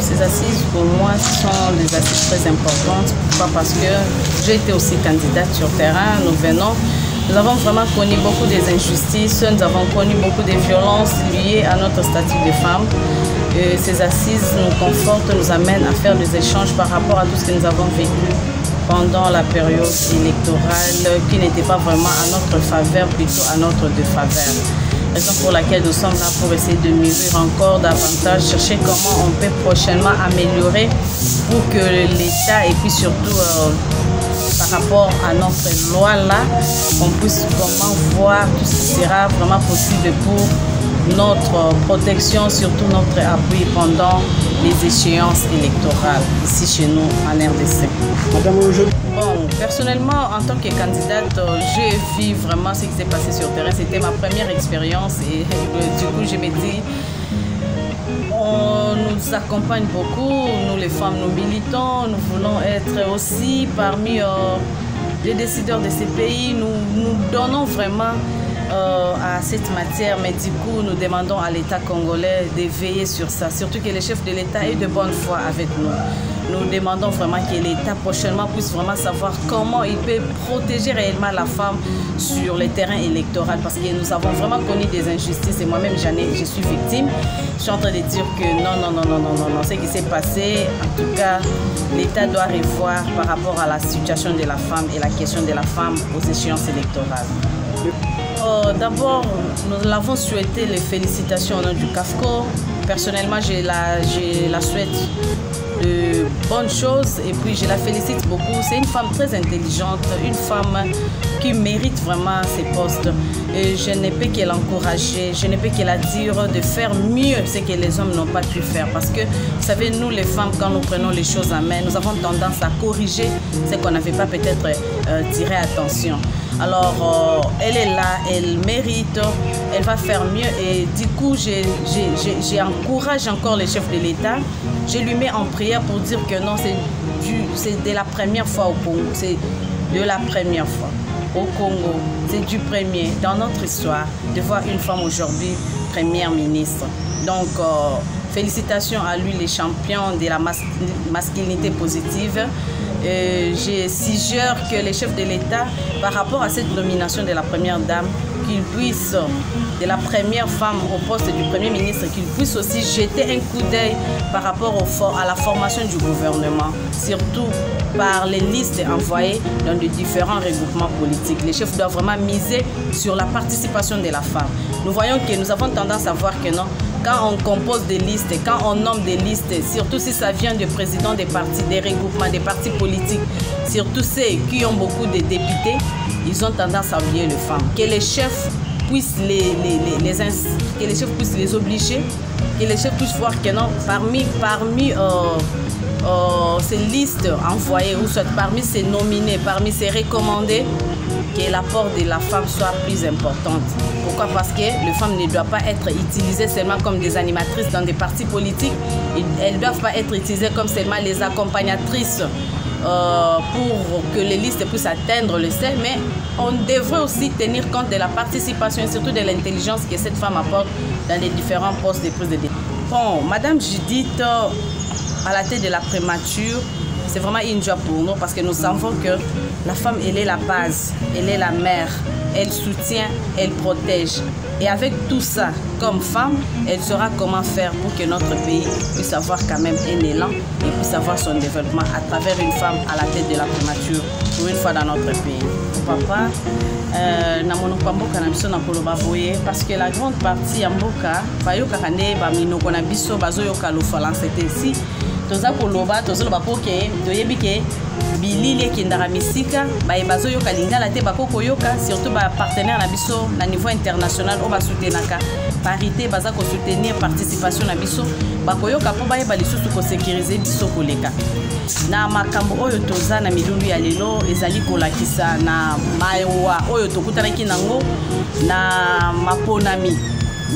Ces assises pour moi sont des assises très importantes. Pourquoi? Parce que j'ai été aussi candidate sur terrain. Nous avons vraiment connu beaucoup des injustices, nous avons connu beaucoup de violences liées à notre statut de femme. Et ces assises nous confortent, nous amènent à faire des échanges par rapport à tout ce que nous avons vécu pendant la période électorale qui n'était pas vraiment à notre faveur, plutôt à notre défaveur. Raison pour laquelle nous sommes là pour essayer de mûrir encore davantage, chercher comment on peut prochainement améliorer pour que l'État et puis surtout par rapport à notre loi là, on puisse vraiment voir tout ce qui sera vraiment possible pour notre protection, surtout notre appui pendant les échéances électorales ici chez nous en RDC. Madame, bon, personnellement, en tant que candidate, j'ai vu vraiment ce qui s'est passé sur terrain. C'était ma première expérience et du coup, je me dis, on nous accompagne beaucoup, nous les femmes, nous militons, nous voulons être aussi parmi les décideurs de ces pays. Nous donnons vraiment à cette matière, mais du coup nous demandons à l'État congolais de veiller sur ça, surtout que le chef de l'État est de bonne foi avec nous. Nous demandons vraiment que l'État prochainement puisse vraiment savoir comment il peut protéger réellement la femme sur le terrain électoral, parce que nous avons vraiment connu des injustices et moi-même je suis victime. Je suis en train de dire que non, ce qui s'est passé, en tout cas, l'État doit revoir par rapport à la situation de la femme et la question de la femme aux échéances électorales. D'abord, nous l'avons souhaité les félicitations au nom du CAFCO. Personnellement, je la souhaite de bonnes choses et puis je la félicite beaucoup. C'est une femme très intelligente, une femme qui mérite vraiment ses postes. Et je ne peux que l'encourager, je ne peux que la dire de faire mieux ce que les hommes n'ont pas pu faire. Parce que, vous savez, nous les femmes, quand nous prenons les choses en main, nous avons tendance à corriger ce qu'on n'avait pas peut-être tiré attention. Alors, elle est là, elle mérite, elle va faire mieux et du coup, j'encourage encore le chef de l'État. Je lui mets en prière pour dire que non, c'est de la première fois au Congo, c'est de la première fois au Congo, c'est du premier dans notre histoire de voir une femme aujourd'hui première ministre. Donc, félicitations à lui, les champions de la masculinité positive. Je suggère que les chefs de l'État, par rapport à cette nomination de la première dame, qu'ils puissent, de la première femme au poste du Premier ministre, qu'ils puissent aussi jeter un coup d'œil par rapport à la formation du gouvernement, surtout par les listes envoyées dans de différents regroupements politiques. Les chefs doivent vraiment miser sur la participation de la femme. Nous voyons que nous avons tendance à voir que non, quand on compose des listes, quand on nomme des listes, surtout si ça vient des présidents des partis, des regroupements, des partis politiques, surtout ceux qui ont beaucoup de députés, ils ont tendance à oublier les femmes. Que les chefs puissent les obliger, que les chefs puissent voir que non, parmi ces listes envoyées, ou soit parmi ces nominés, parmi ces recommandés, que l'apport de la femme soit plus importante. Pourquoi? Parce que les femmes ne doivent pas être utilisées seulement comme des animatrices dans des partis politiques. Elles ne doivent pas être utilisées comme seulement les accompagnatrices pour que les listes puissent atteindre le ciel, mais on devrait aussi tenir compte de la participation et surtout de l'intelligence que cette femme apporte dans les différents postes de prise de décision. Bon, Madame Judith, à la tête de la prémature, c'est vraiment une joie pour nous parce que nous savons que la femme, elle est la base, elle est la mère, elle soutient, elle protège. Et avec tout ça, comme femme, elle saura comment faire pour que notre pays puisse avoir quand même un élan et puisse avoir son développement à travers une femme à la tête de la prémature pour une fois dans notre pays. papa. Na monoko mboka na biso na koloba boye parce que la grande partie ya mboka bayoka kande ba minoko na biso bazoyoka lo falance ici toza koloba tozoloba poke toyebi ke bilili ekendaka misika baye bazoyoka lingala te bakoko yoka surtout ba partenaire na biso na niveau international o basoutenaka parité baza ko soutenir participation na biso bakoyoka po baye balisusu ko sécuriser biso koleka na makambo oyo toza na milundu ya lelo ezali kolakisa na mayowa oyo tokutanaki nango na maponami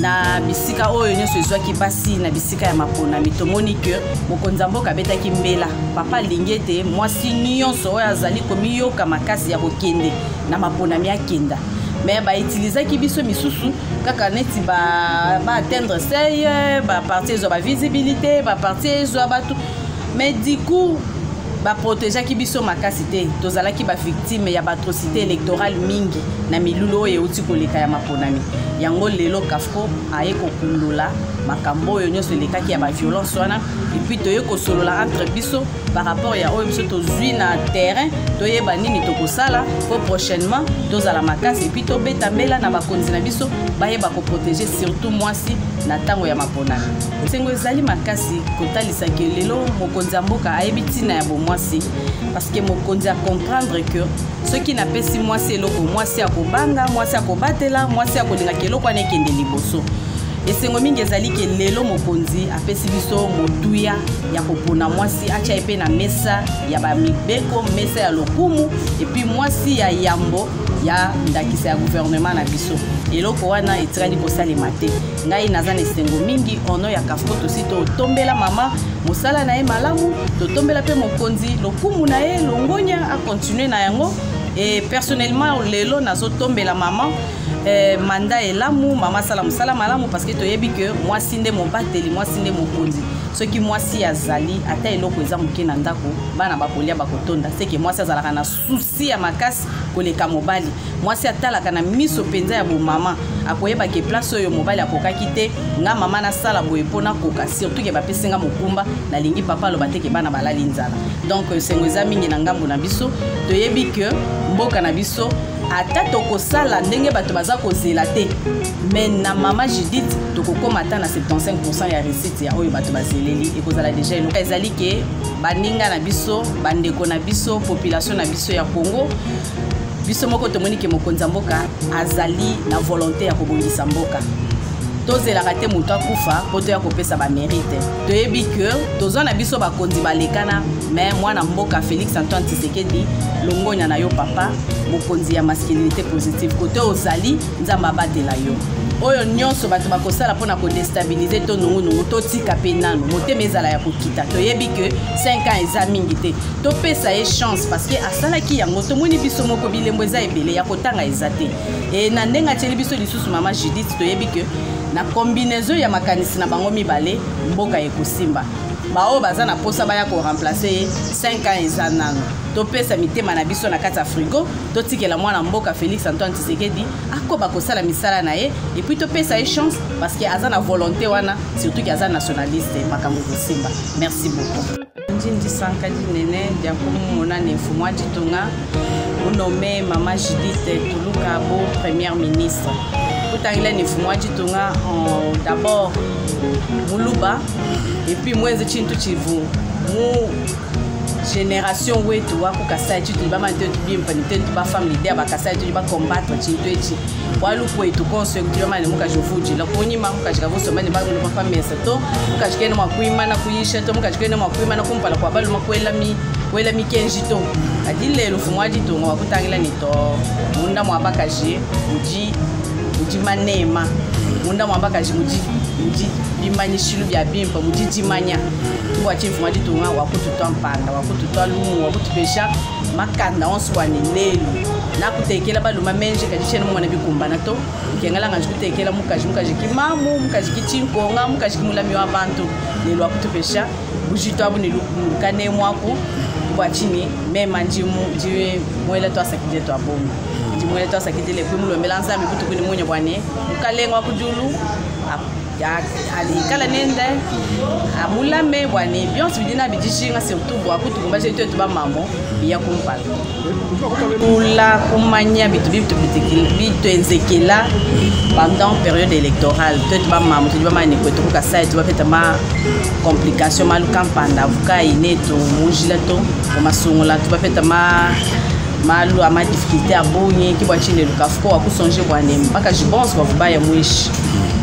na bisika oyo nyonso ezwaki basi na bisika ya maponami tomoni ke mokonzi ya mboka abetaki mbela papa alingi ete mwasi nyonso oyo azali komiyoka makasi ya kokende na maponami akenda mais bautilisaki biso misusu kaka neti baatteindre seye baparti ezwa bavisibilité baparti ezwa bato mais du coup baprotégeaki biso makasi te tozalaki bavictime ya baatrocité électorale mingi na milulu oyo euti koleka ya maponami yango lelo Kafko aye kokundola makambo oyo nyonso elekaki ya baviolence wana epuis toye kosolola entre biso par rapport ya oyo biso tozwi na terrain toyeba nini tokosala po prochainement tozala makasi epuis tobeta mbela na bakonzi na biso bayeba koprotéger surtout mwasi na ntango ya maponami sengo ezali makasi kotalisaki lelo mokonzi ya mboka ayebi ntina ya bomwasi parce que mokonzi a comprendre que soki napesi mwasi eloko mwasi akobanga mwasi akobatela mwasi akolingaka eloko wana ekende liboso esengo mingi ezali ke lelo mokonzi apesi biso motuya ya kopona mwasi atia epe na mesa ya bamibeko mesa ya lokumu epuis mwasi ya yambo ya ndakisa ya gouvernement na biso eloko wana etikali kosalema te ngai naza na esengo mingi ono ya Kafko tosi totombela mama mosala na ye malamu totombela pe mokonzi lokumu na ye longonya akontinue na yango et personnellement lelo nazotombela mama manda elamu mama sala mosala malamu parce que toyebi que mwasi nde mobateli mwasi nde mokonzi soki mwasi azali ata eloko eza moke na ndako bana bakolia bakotonda seke mwasi azalaka na susi ya makasi koleka mobali mwasi atalaka na miso penza ya bomama akoyeba ke place oyo mobali akokaki te nga mama nasala boye mpona koka surtout ke bapesinga mokumba nalingi papa aloba te ke bana balali nzala donc sengo eza mingi na ngambo na biso toyebi ke mboka na biso ata tokosala ndenge bato baza kozela te mais na mama Judith tokokoma ata na 75% ya réussite ya oyo bato bazeleli ekozala deja eloko ezali ke baninga na biso bandeko na biso population na biso ya Congo biso moko tomoni ke mokonzi ya mboka azali na volonté ya kobongisa mboka tozelaka te moto akufa po toya kopesa bamérite toyebi ke tozwa na biso bakonzi balekana mais mwana mboka Félix Antoine Tshisekedi longonya na yo papa mokonzi ya masculinité positive kote ozali nzamba batela yo oyo nyonso bato bakosala mpona kodestabilize to nungunungu totika pe nano motema ezala ya kokita toyebi ke 5 ans eza mingi te topesa ye chance parce que asalaki yango tomoni biso moko bilembo eza ebele ya kotanga eza te e na ndenge atieli biso lisusu mama Judith toyebi ke na combinaison ya makanisi na bango mibale mboka ekosimba bao baza na posa baya ko remplacer 5 ans eza nano topesa mitema na biso na kati ya frigo totikela mwana mboka Félix Antoine Tshisekedi akoba kosala misala na ye et puis topesa ye chance parce que aza na volonté wana surtout que aza nationaliste makambo kosimba merci beaucoup Njindi Sankadi Nene diakomo monane fumwa ditonga nommé mama Judith Tuluka Bo première ministre Kutangila ni fumwa ditonga d'abord Muluba et puis moi Chintu Chivu mu génération wetu wako kasai tu ba mante tu bien panite tu ba femme leader ba kasai tu ba combattre Chintu echi walu kwetu conseil mane muka jofuji la konyima muka jikavo somani ba mu femme meseto muka jikene makuima na kuyisha to muka jikene makuima na kumpala kwa balu makwela mi kenjito adile lo fumwa ditonga wakutangila ni to munda mwabakaje uji manema munda mwabakaje uji bimanyishilu bya bimpa mujijimanya tuwa chimfuma ditunga wakututwa mpanda wakututwa lumu wakutupesha makanda onswane lelu nakutekela baluma menje kajishene mwana bikumbana to ukengala nganje kutekela mukaji kimamu mukaji kichinkonga mukaji kimulami wa bantu lelu wakutupesha bujitwa buni lukane mwako kwa chini mema njimu jiwe mwele to asakije to abomu mwele to asakije le kumulomela nzambi kutukuni munye bwane mukalenga wakujulu kala nende amulame bwane byonse bidina bidishinga surtout bwa kutukumba chez toi tuba mambo ya kumpala ula kumanya bitu enzekela pendant période électorale toi tuba mambo tuba mane ko tuka sa tuba feta ma complication malu campagne avocat ineto mujila to masongola tuba feta malu ama difficulté abonye ki bwa chine lukafuko akusonje bwane mpaka jibonse bavuba ya mwishi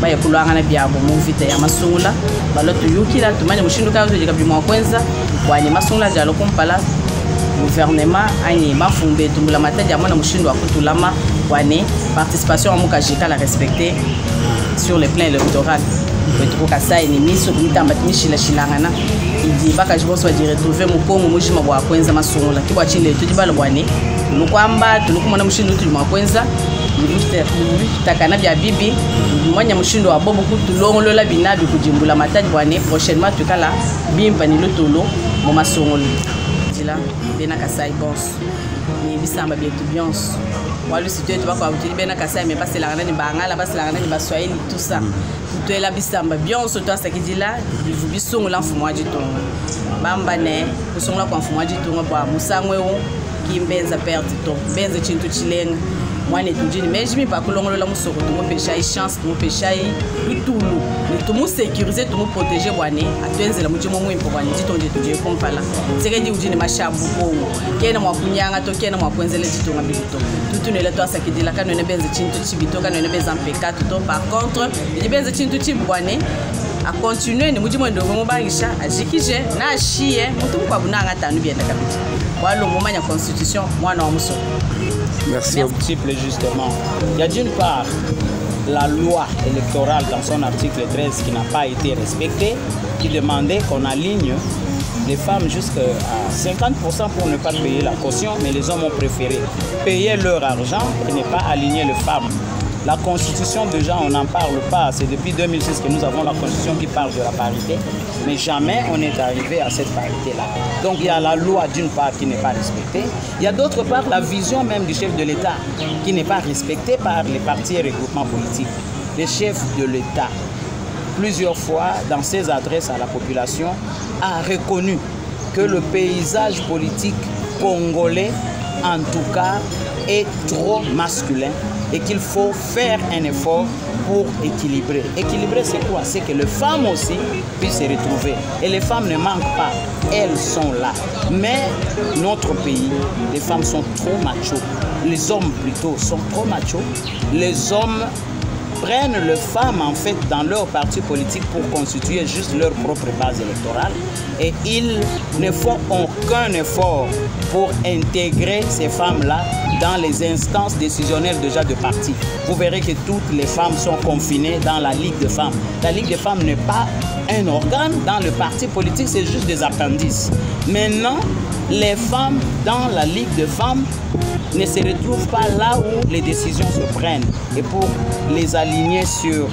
baya kulwanga na byabo mu vita ya masungula baloto yukila tumanye mushindu ka zo jikabi mwa kwenza bwane masungula jalo kumpala gouvernement ani mafumbe tumbula mataji amona mushindu akutulama bwane participation amuka jikala respecter sur le plan électoral petro kasa ni miso mitamba timishila shilangana idi baka jibonse di retrouver mu kongo mujima bwa kwenza masungula ki bwa chine tudi balo bwane lukwamba tulukumona mushindu tudi mwa kwenza takana bya bibi mwanya mushindo wa bobo kutulongolola binabi kujimbula matadi bwane prochainement tukala bimpa ni lotolo mo masongolo dila bena kasai bons ni bisamba bietu bions walu situé to bakwa utili bena kasai mais passer la ni bangala passer la ni baswahili tout ça to la bisamba bions to asakidila bivu bisongola mfumo aji to bamba ne kusongola kwa mfumo aji to ngwa musangwe wo kimbenza perte to benza chintu chilenga mwana etujini mais jimi pa kulongolola musoko tumo pesha chance tumo pesha lutulu tumo sécuriser tumo protéger bwane atwenzela mujimo mwimpo bwane titonje tuje kompala sekedi ujini mashabu kongo kena mwakunyanga to kena mwakwenzele titonga bibito tutunela to asakidila kanone benze chintu chibito kanone benza mpeka to par contre di benze chintu chibwane a continuer ni mujimo ndo mo bangisha ajikije na chier mutu kwa bunanga tanu bienda kabiti walo momanya constitution mwana wa musoko. Merci. Multiple justement. Il y a d'une part la loi électorale dans son article 13 qui n'a pas été respectée, qui demandait qu'on aligne les femmes jusqu'à 50% pour ne pas payer la caution, mais les hommes ont préféré payer leur argent et ne pas aligner les femmes. La Constitution, déjà, on n'en parle pas. C'est depuis 2006 que nous avons la Constitution qui parle de la parité. Mais jamais on est arrivé à cette parité-là. Donc il y a la loi d'une part qui n'est pas respectée. Il y a d'autre part la vision même du chef de l'État qui n'est pas respectée par les partis et regroupements politiques. Le chef de l'État, plusieurs fois, dans ses adresses à la population, a reconnu que le paysage politique congolais, en tout cas, est trop masculin et qu'il faut faire un effort pour équilibrer. Équilibrer, c'est quoi? C'est que les femmes aussi puissent se retrouver. Et les femmes ne manquent pas, elles sont là. Mais notre pays, les femmes sont trop machos. Les hommes plutôt sont trop machos. Les hommes prennent les femmes en fait dans leur parti politique pour constituer juste leur propre base électorale et ils ne font aucun effort pour intégrer ces femmes-là dans les instances décisionnelles déjà de parti. Vous verrez que toutes les femmes sont confinées dans la Ligue des femmes. La Ligue des femmes n'est pas un organe dans le parti politique, c'est juste des appendices. Maintenant, les femmes dans la Ligue des femmes ne se retrouvent pas là où les décisions se prennent. Et pour les aligner sur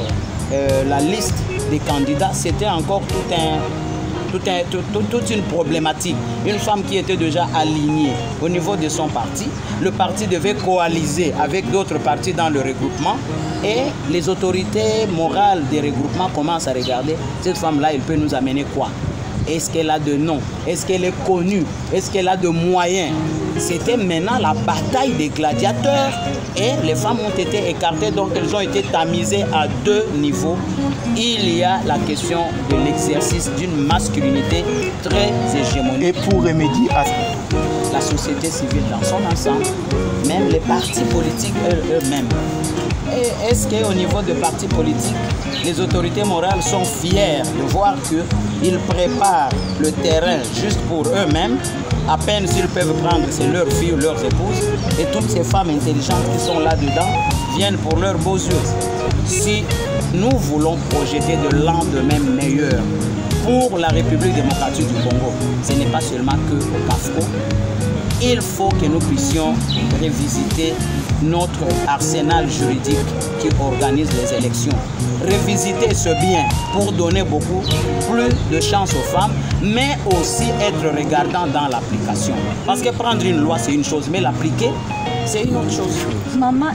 la liste des candidats, c'était encore toute une problématique. Une femme qui était déjà alignée au niveau de son parti, le parti devait coaliser avec d'autres partis dans le regroupement et les autorités morales des regroupements commencent à regarder cette femme-là, elle peut nous amener quoi? Est-ce qu'elle a de nom? Est-ce qu'elle est connue? Est-ce qu'elle a de moyens? C'était maintenant la bataille des gladiateurs et les femmes ont été écartées, donc elles ont été tamisées à deux niveaux. Il y a la question de l'exercice d'une masculinité très hégémonique. Et pour remédier à ça, la société civile dans son ensemble, même les partis politiques eux-mêmes. Est-ce qu'au niveau des partis politiques, les autorités morales sont fières de voir qu'ils préparent le terrain juste pour eux-mêmes? À peine s'ils peuvent prendre, c'est leurs filles ou leurs épouses. Et toutes ces femmes intelligentes qui sont là-dedans viennent pour leurs beaux yeux. Si nous voulons projeter de lendemain meilleur pour la République démocratique du Congo, ce n'est pas seulement que au CAFCO. Il faut que nous puissions revisiter notre arsenal juridique qui organise les élections. Revisiter ce bien pour donner beaucoup plus de chance aux femmes, mais aussi être regardant dans l'application. Parce que prendre une loi, c'est une chose, mais l'appliquer, c'est une autre chose. Maman